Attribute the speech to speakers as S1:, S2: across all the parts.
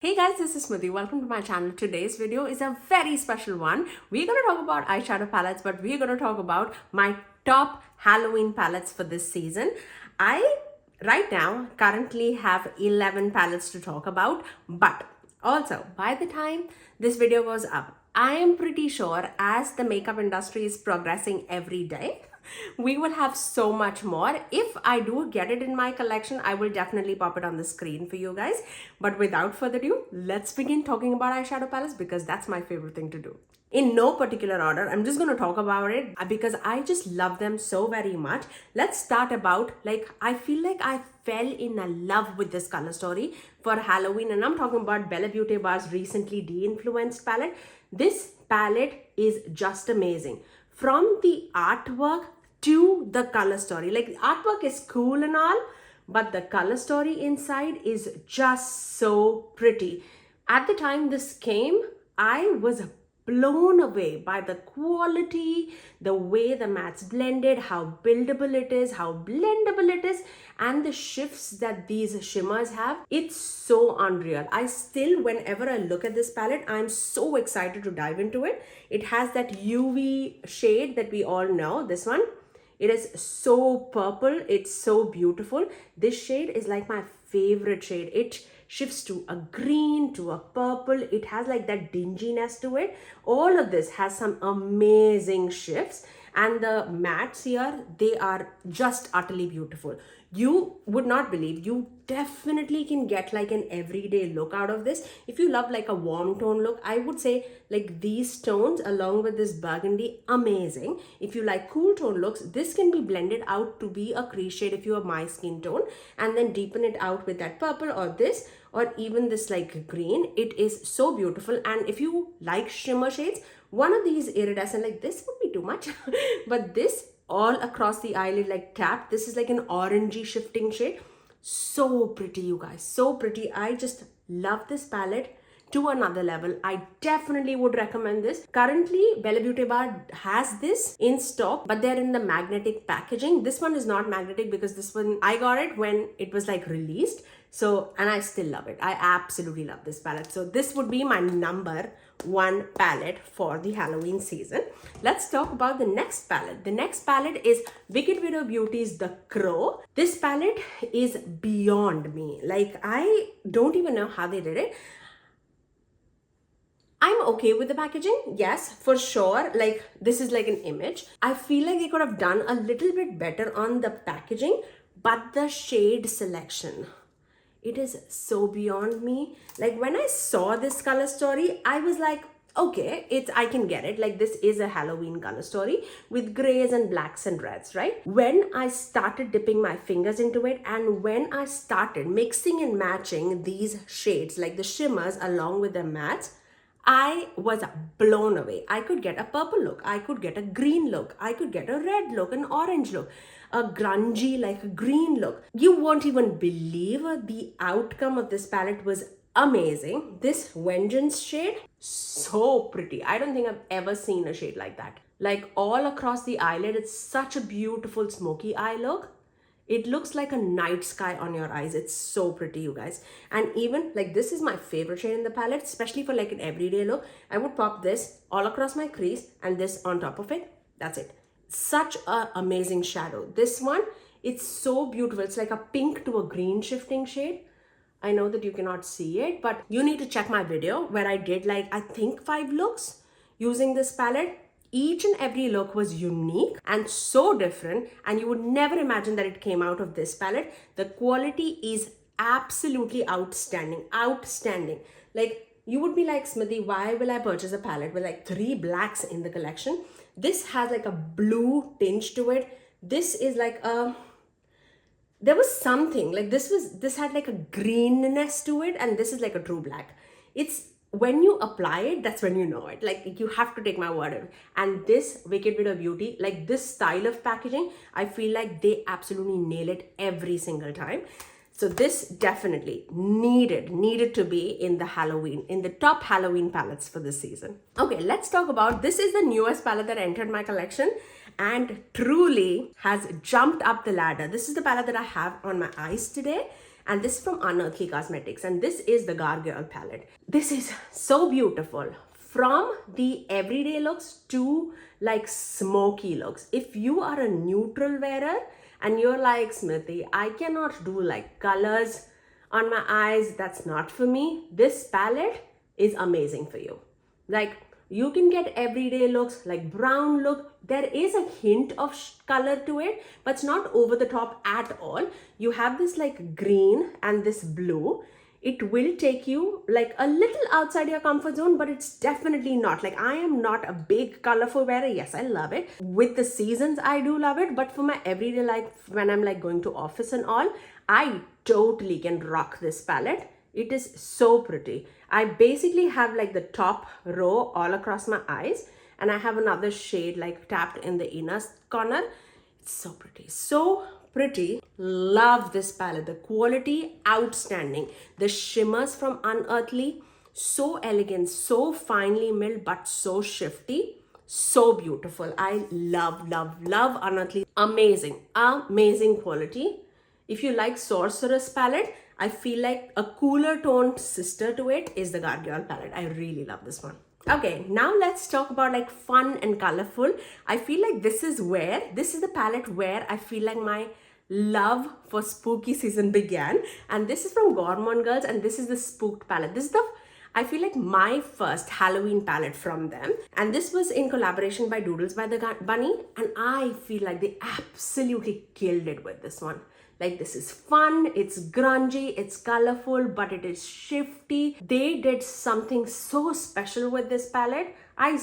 S1: Hey guys, this is Smithy. Welcome to my channel. Today's video is a very special one. We're going to talk about eyeshadow palettes, but we're going to talk about my top Halloween palettes for this season. Right now, currently have 11 palettes to talk about, but also by the time this video goes up, I am pretty sure as the makeup industry is progressing every day, we will have so much more. If I do get it in my collection, I will definitely pop it on the screen for you guys. But without further ado, let's begin talking about eyeshadow palettes because that's my favorite thing to do. In no particular order, I'm just going to talk about it because I just love them so very much. Let's start about, I feel like I fell in love with this color story for Halloween, and I'm talking about Bella Beauty Bar's recently Deinfluenced palette. This palette is just amazing. From the artwork to the color story. Like, the artwork is cool and all, but the color story inside is just so pretty. At the time this came, I was blown away by the quality, the way the mattes blended, how buildable it is, how blendable it is, and the shifts that these shimmers have. It's so unreal. I still, whenever I look at this palette, I'm so excited to dive into it. It has that UV shade that we all know, this one. It is so purple. It's so beautiful. This shade is like my favorite shade. It shifts to a green, to a purple. It has like that dinginess to it. All of this has some amazing shifts. And the mattes here, they are just utterly beautiful. You would not believe, you definitely can get like an everyday look out of this. If you love like a warm tone look, I would say like these tones along with this burgundy, amazing. If you like cool tone looks, this can be blended out to be a crease shade if you have my skin tone, and then deepen it out with that purple or this, or even this like green. It is so beautiful. And if you like shimmer shades, one of these iridescent, like this would be too much, but this all across the eyelid like tap, this is like an orangey shifting shade. So pretty, you guys, so pretty. I just love this palette to another level. I definitely would recommend this. Currently, Bella Beauty Bar has this in stock, but they're in the magnetic packaging. This one is not magnetic because this one, I got it when it was like released. So, and I still love it. I absolutely love this palette. So this would be my number one palette for the Halloween season. Let's talk about the next palette. The next palette is Wicked Widow Beauty's The Crow. This palette is beyond me. Like, I don't even know how they did it. I'm okay with the packaging, yes, for sure. Like, this is like an image. I feel like they could have done a little bit better on the packaging, but the shade selection, it is so beyond me. Like, when I saw this color story, I was like, okay, I can get it. Like, this is a Halloween color story with grays and blacks and reds, right? When I started dipping my fingers into it, and when I started mixing and matching these shades, like the shimmers along with the mattes, I was blown away. I could get a purple look, I could get a green look, I could get a red look, an orange look, a grungy like a green look. You won't even believe the outcome of this palette was amazing. This Vengeance shade, so pretty. I don't think I've ever seen a shade like that. Like, all across the eyelid, it's such a beautiful smoky eye look. It looks like a night sky on your eyes. It's so pretty, you guys. And even like, this is my favorite shade in the palette, especially for like an everyday look. I would pop this all across my crease and this on top of it. That's it. Such an amazing shadow. This one, it's so beautiful. It's like a pink to a green shifting shade. I know that you cannot see it, but you need to check my video where I did like, I think 5 looks using this palette. Each and every look was unique and so different, and you would never imagine that it came out of this palette. The quality is absolutely outstanding, outstanding. Like, you would be like, Smithy, why will I purchase a palette with like 3 blacks in the collection? This has like a blue tinge to it. This is like a, there was something like this had like a greenness to it, and this is like a true black. It's, when you apply it, that's when you know it. Like, you have to take my word of it. And this Wicked Widow Beauty, like this style of packaging, I feel like they absolutely nail it every single time. So this definitely needed to be in the top Halloween palettes for this season. Okay, let's talk about, this is the newest palette that entered my collection and truly has jumped up the ladder. This is the palette that I have on my eyes today. and this is from Unearthly Cosmetics, and this is the Gargoyle palette. This is so beautiful. From the everyday looks to like smoky looks. If you are a neutral wearer and you're like, Smithy, I cannot do like colors on my eyes, that's not for me, this palette is amazing for you. Like, you can get everyday looks, like brown look. There is a hint of color to it, but it's not over the top at all. You have this like green and this blue. It will take you like a little outside your comfort zone, but it's definitely not. Like, I am not a big colorful wearer. Yes, I love it. With the seasons, I do love it. But for my everyday life, when I'm like going to office and all, I totally can rock this palette. It is so pretty. I basically have like the top row all across my eyes, and I have another shade like tapped in the inner corner. It's so pretty. So pretty. Love this palette. The quality, outstanding. The shimmers from Unearthly, so elegant, so finely milled, but so shifty. So beautiful. I love, love, love Unearthly. Amazing, amazing quality. If you like Sorceress palette, I feel like a cooler toned sister to it is the Gargoyle palette. I really love this one. Okay, now let's talk about like fun and colorful. I feel like this is the palette where I feel like my love for spooky season began. And this is from Gourmande Girls, and this is the Spooked palette. This is I feel like my first Halloween palette from them. And this was in collaboration by Doodles by the Bunny. And I feel like they absolutely killed it with this one. Like, this is fun, it's grungy, it's colorful, but it is shifty. They did something so special with this palette. I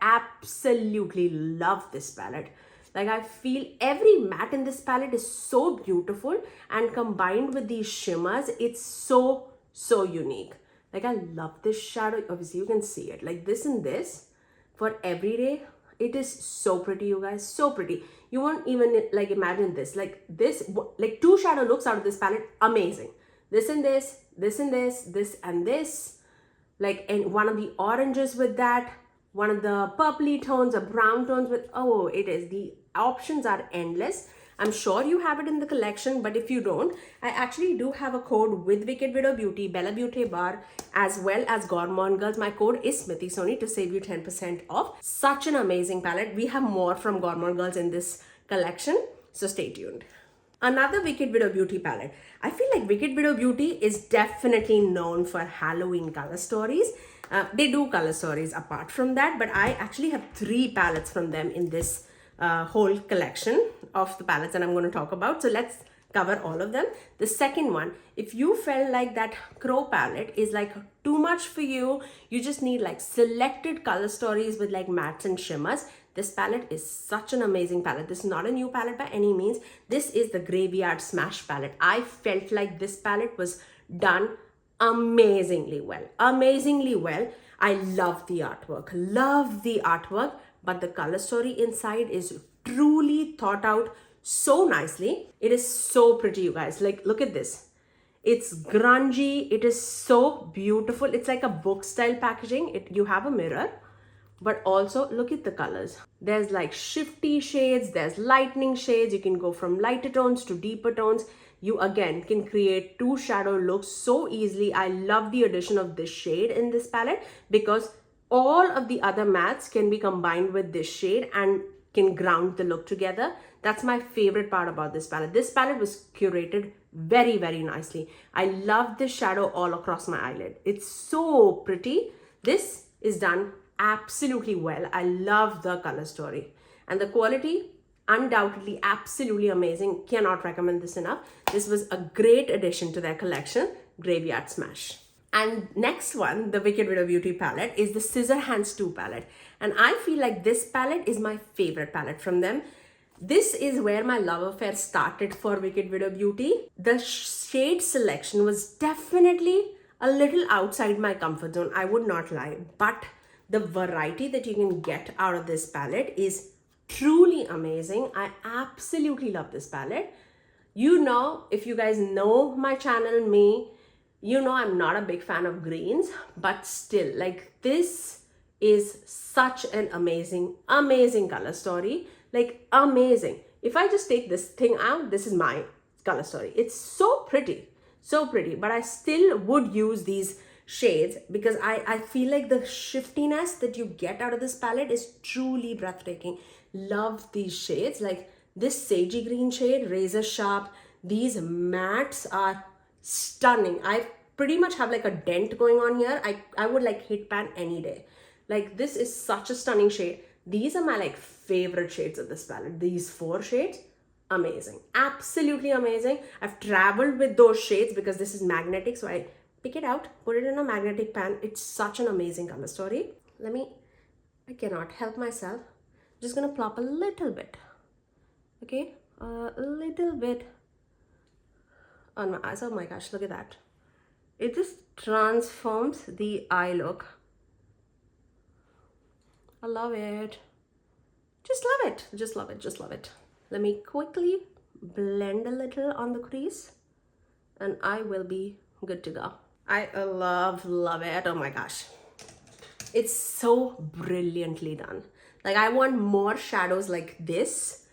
S1: absolutely love this palette. Like, I feel every matte in this palette is so beautiful, and combined with these shimmers, it's so, so unique. Like, I love this shadow. Obviously, you can see it. Like, this and this for everyday. It is so pretty, you guys, so pretty. You won't even like imagine this. Like this, like two shadow looks out of this palette, amazing. This and this, this and this, this and this. Like, and one of the oranges with that, one of the purpley tones or brown tones with, oh, it is. The options are endless. I'm sure you have it in the collection, but if you don't, I actually do have a code with Wicked Widow Beauty, Bella Beauty Bar, as well as Gourmande Girls. My code is Smithy Sony to save you 10% off. Such an amazing palette. We have more from Gourmande Girls in this collection, so stay tuned. Another Wicked Widow Beauty palette. I feel like Wicked Widow Beauty is definitely known for Halloween color stories. They do color stories apart from that, but I actually have 3 palettes from them in this whole collection of the palettes that I'm going to talk about. So let's cover all of them. The second one, if you felt like that Crow palette is like too much for you, you just need like selected color stories with like mattes and shimmers, this palette is such an amazing palette. This is not a new palette by any means. This is the Graveyard Smash palette. I felt like this palette was done amazingly well. Amazingly well. I love the artwork, but the color story inside is truly thought out so nicely. It is so pretty, you guys. Like, look at this. It's grungy. It is so beautiful. It's like a book style packaging. You have a mirror, but also look at the colors. There's like shifty shades. There's lightning shades. You can go from lighter tones to deeper tones. You again can create 2 shadow looks so easily. I love the addition of this shade in this palette because all of the other mattes can be combined with this shade and can ground the look together. That's my favorite part about this palette. This palette was curated very, very nicely. I love this shadow all across my eyelid. It's so pretty. This is done absolutely well. I love the color story. And the quality, undoubtedly absolutely amazing. Cannot recommend this enough. This was a great addition to their collection, Graveyard Smash. And next one, the Wicked Widow Beauty palette, is the Scissor Hands 2 palette. And I feel like this palette is my favorite palette from them. This is where my love affair started for Wicked Widow Beauty. The shade selection was definitely a little outside my comfort zone, I would not lie. But the variety that you can get out of this palette is truly amazing. I absolutely love this palette. You know, if you guys know my channel, you know I'm not a big fan of greens, but still, like, this is such an amazing, amazing color story. Like, amazing. If I just take this thing out, this is my color story. It's so pretty, but I still would use these shades because I feel like the shiftiness that you get out of this palette is truly breathtaking. Love these shades, like this sagey green shade, razor sharp. These mattes are stunning. I pretty much have like a dent going on here. I would like hit pan any day. Like this is such a stunning shade. These are my like favorite shades of this palette. These 4 shades, amazing, absolutely amazing. I've traveled with those shades because this is magnetic, so I pick it out, put it in a magnetic pan. It's such an amazing color story. I cannot help myself. Just gonna plop a little bit, okay, a little bit on my eyes. Oh my gosh, look at that. It just transforms the eye look. I love it. Just love it. Just love it. Just love it. Let me quickly blend a little on the crease and I will be good to go. I love it. Oh my gosh. It's so brilliantly done. Like I want more shadows like this.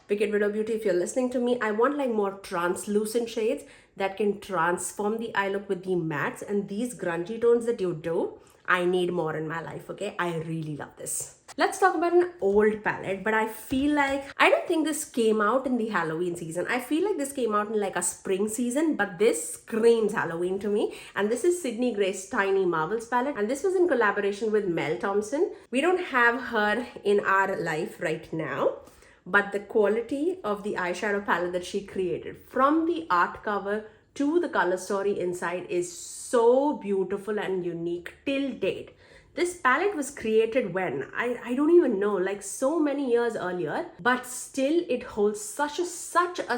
S1: Wicked Widow Beauty, if you're listening to me, I want like more translucent shades that can transform the eye look with the mattes, and these grungy tones that you do, I need more in my life, okay? I really love this. Let's talk about an old palette, but I feel like, I don't think this came out in the Halloween season. I feel like this came out in like a spring season, but this screams Halloween to me. And this is Sydney Grace's Tiny Marvels palette. And this was in collaboration with Mel Thompson. We don't have her in our life right now, but the quality of the eyeshadow palette that she created, from the art cover to the color story inside, is so beautiful and unique till date. This palette was created when? I don't even know, like so many years earlier, but still it holds such a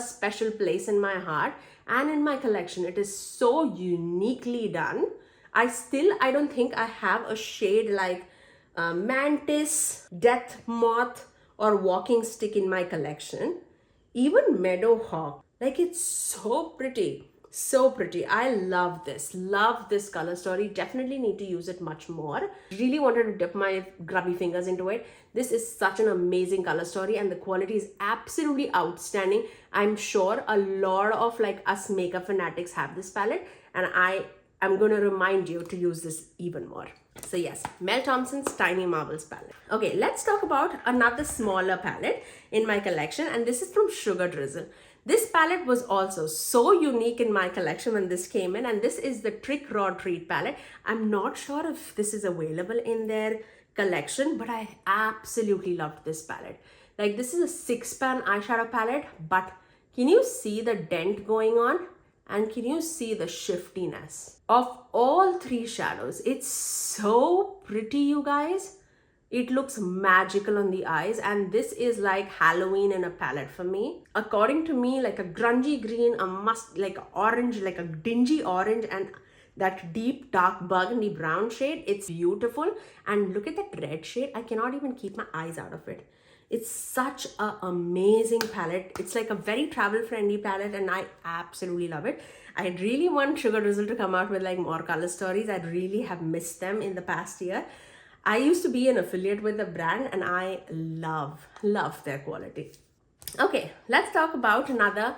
S1: special place in my heart and in my collection. It is so uniquely done. I don't think I have a shade like Mantis, Death Moth, or Walking Stick in my collection. Even Meadowhawk, like it's so pretty. So pretty. I love this color story. Definitely need to use it much more. Really wanted to dip my grubby fingers into it. This is such an amazing color story and the quality is absolutely outstanding. I'm sure a lot of like us makeup fanatics have this palette, and I am going to remind you to use this even more. So yes, Mel Thompson's Tiny Marvels palette. Okay, let's talk about another smaller palette in my collection, and this is from Sugar Drizzle. This palette was also so unique in my collection when this came in, and this is the Trick Raw Treat palette. I'm not sure if this is available in their collection, but I absolutely loved this palette. Like this is a 6-pan eyeshadow palette, but can you see the dent going on? And can you see the shiftiness of all 3 shadows? It's so pretty, you guys. It looks magical on the eyes, and this is like Halloween in a palette for me. According to me, like a grungy green, like orange, like a dingy orange, and that deep dark burgundy brown shade. It's beautiful. And look at that red shade. I cannot even keep my eyes out of it. It's such an amazing palette. It's like a very travel friendly palette and I absolutely love it. I really want Sugar Drizzle to come out with like more color stories. I really have missed them in the past year. I used to be an affiliate with the brand and I love their quality. Okay, let's talk about another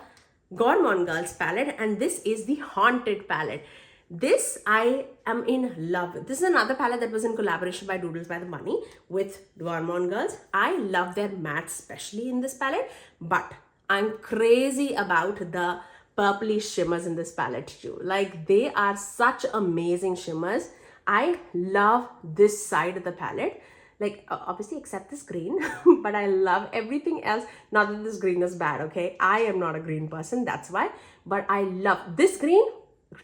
S1: Gourmande Girls palette, and this is the Haunted palette. This I am in love with. This is another palette that was in collaboration by Doodles by the Bunny with Gourmande Girls. I love their mattes, especially in this palette, but I'm crazy about the purplish shimmers in this palette too. Like they are such amazing shimmers. I love this side of the palette. Like obviously except this green, but I love everything else. Not that this green is bad, okay? I am not a green person, that's why. But I love this green.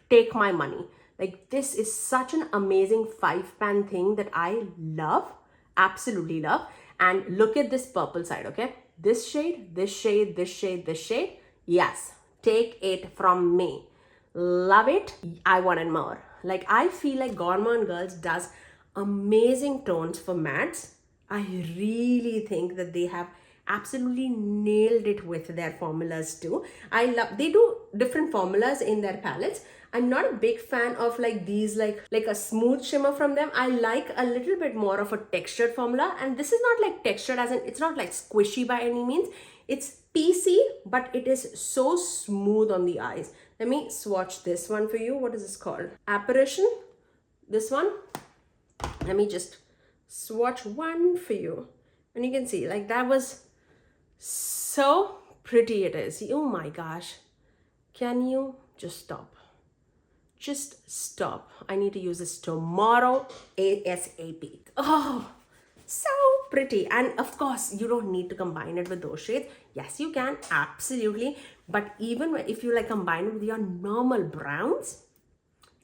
S1: Take my money. Like this is such an amazing 5-pan thing that I love, absolutely love. And look at this purple side, okay? This shade, this shade, this shade, this shade. Yes, take it from me. Love it. I wanted more. Like I feel like Gourmande Girls does amazing tones for mattes. I really think that they have absolutely nailed it with their formulas too. They do different formulas in their palettes. I'm not a big fan of like these like a smooth shimmer from them. I like a little bit more of a textured formula, and this is not like textured as in it's not like squishy by any means. It's PC, but it is so smooth on the eyes. Let me swatch this one for you. What is this called? Apparition. This one. Let me just swatch one for you. And you can see, like, that was so pretty it is. Oh my gosh. Can you just stop? Just stop. I need to use this tomorrow ASAP. Oh, so pretty. And of course, you don't need to combine it with those shades. Yes, you can, absolutely. But even if you like combine it with your normal browns,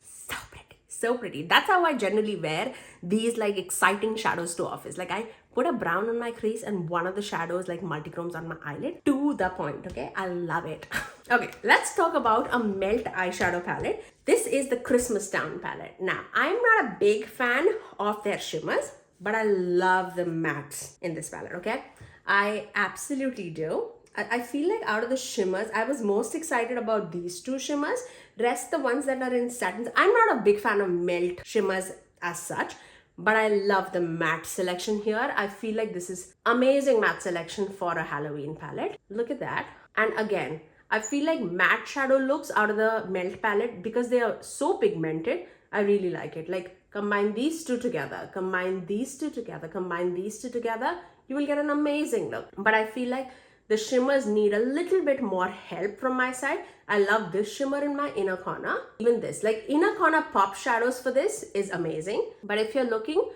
S1: so pretty, so pretty. That's how I generally wear these like exciting shadows to office. Like I put a brown on my crease and one of the shadows like multichromes on my eyelid. To the point, okay? I love it. Okay, let's talk about a melt eyeshadow palette. This is the Christmas Town palette. Now, I'm not a big fan of their shimmers, but I love the mattes in this palette, okay? I absolutely do. I feel like out of the shimmers, I was most excited about these two shimmers. Rest, the ones that are in satins. I'm not a big fan of melt shimmers as such, but I love the matte selection here. I feel like this is amazing matte selection for a Halloween palette. Look at that. And again, I feel like matte shadow looks out of the melt palette because they are so pigmented. I really like it. Like combine these two together, combine these two together, combine these two together, you will get an amazing look. But I feel like the shimmers need a little bit more help from my side. I love this shimmer in my inner corner. Even this, like inner corner pop shadows for this is amazing. But if you're looking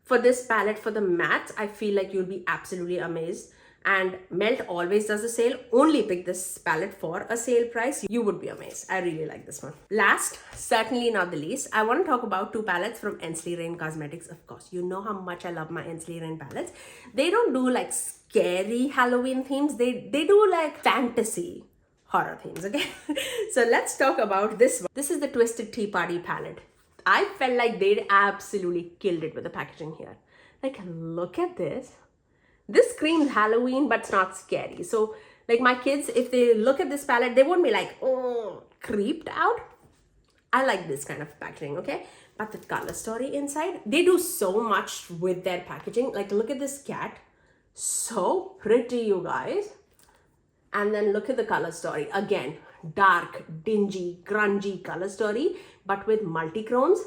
S1: for this palette for the mattes, I feel like you'll be absolutely amazed. And Melt always does a sale. Only pick this palette for a sale price. You would be amazed. I really like this one. Last, certainly not the least, I want to talk about two palettes from Ensley Cosmetics. Of course, you know how much I love my Ensley palettes. They don't do like scary Halloween themes. They do like fantasy horror themes, okay? So let's talk about this one. This is the Twisted Tea Party palette. I felt like they'd absolutely killed it with the packaging here. Like, look at this. This screams Halloween, but it's not scary. So like my kids, if they look at this palette, they won't be like, oh, creeped out. I like this kind of packaging, okay? But the color story inside, they do so much with their packaging. Like look at this cat. So pretty, you guys. And then look at the color story. Again, dark, dingy, grungy color story, but with multichromes.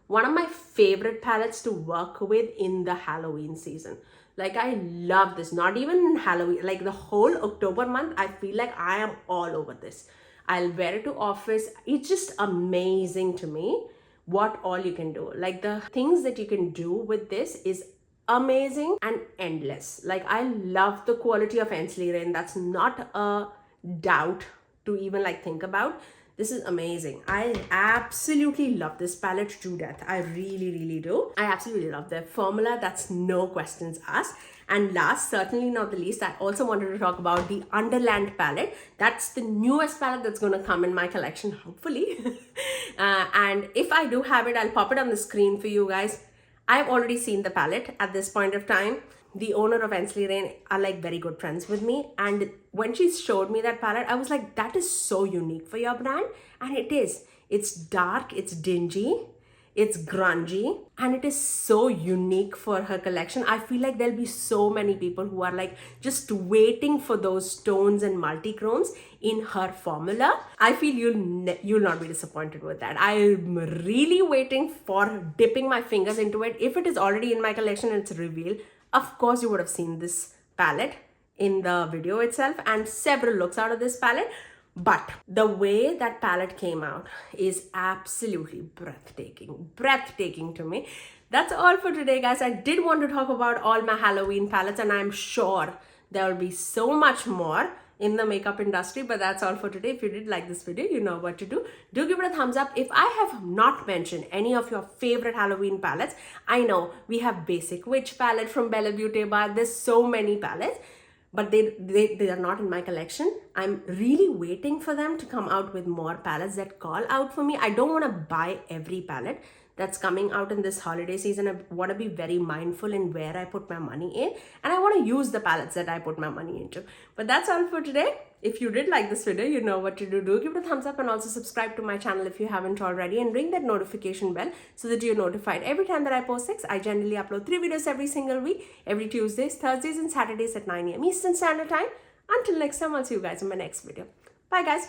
S1: One of my favorite palettes to work with in the Halloween season. Like I love this, not even Halloween, like the whole October month, I feel like I am all over this. I'll wear it to office. It's just amazing to me what all you can do. Like the things that you can do with this is amazing and endless. Like I love the quality of Ensley. That's not a doubt to even like think about. This is amazing. I absolutely love this palette to death. I really, really do. I absolutely love their formula. That's no questions asked. And last, certainly not the least, I also wanted to talk about the Underland palette. That's the newest palette that's going to come in my collection, hopefully. And if I do have it, I'll pop it on the screen for you guys. I've already seen the palette at this point of time. The owner of Ensley are like very good friends with me, and when she showed me that palette, I was like, that is so unique for your brand. And it is. It's dark, it's dingy, it's grungy, and it is so unique for her collection. I feel like there'll be so many people who are like just waiting for those tones and multichromes in her formula. I feel you'll not be disappointed with that. I'm really waiting for dipping my fingers into it. If it is already in my collection and it's revealed, of course, you would have seen this palette in the video itself and several looks out of this palette. But the way that palette came out is absolutely breathtaking. Breathtaking to me. That's all for today, guys. I did want to talk about all my Halloween palettes, and I'm sure there will be so much more in the makeup industry, but that's all for today. If you did like this video, you know what to do. Do give it a thumbs up. If I have not mentioned any of your favorite Halloween palettes, I know we have Basic Witch palette from Bella Beaute Bar. There's so many palettes, but they are not in my collection. I'm really waiting for them to come out with more palettes that call out for me. I don't want to buy every palette that's coming out in this holiday season. I want to be very mindful in where I put my money in, and I want to use the palettes that I put my money into. But that's all for today. If you did like this video, you know what to do. Do give it a thumbs up and also subscribe to my channel if you haven't already, and ring that notification bell so that you're notified every time that I post 6. I generally upload 3 videos every single week, every Tuesdays, Thursdays, and Saturdays at 9 AM Eastern Standard Time. Until next time, I'll see you guys in my next video. Bye guys.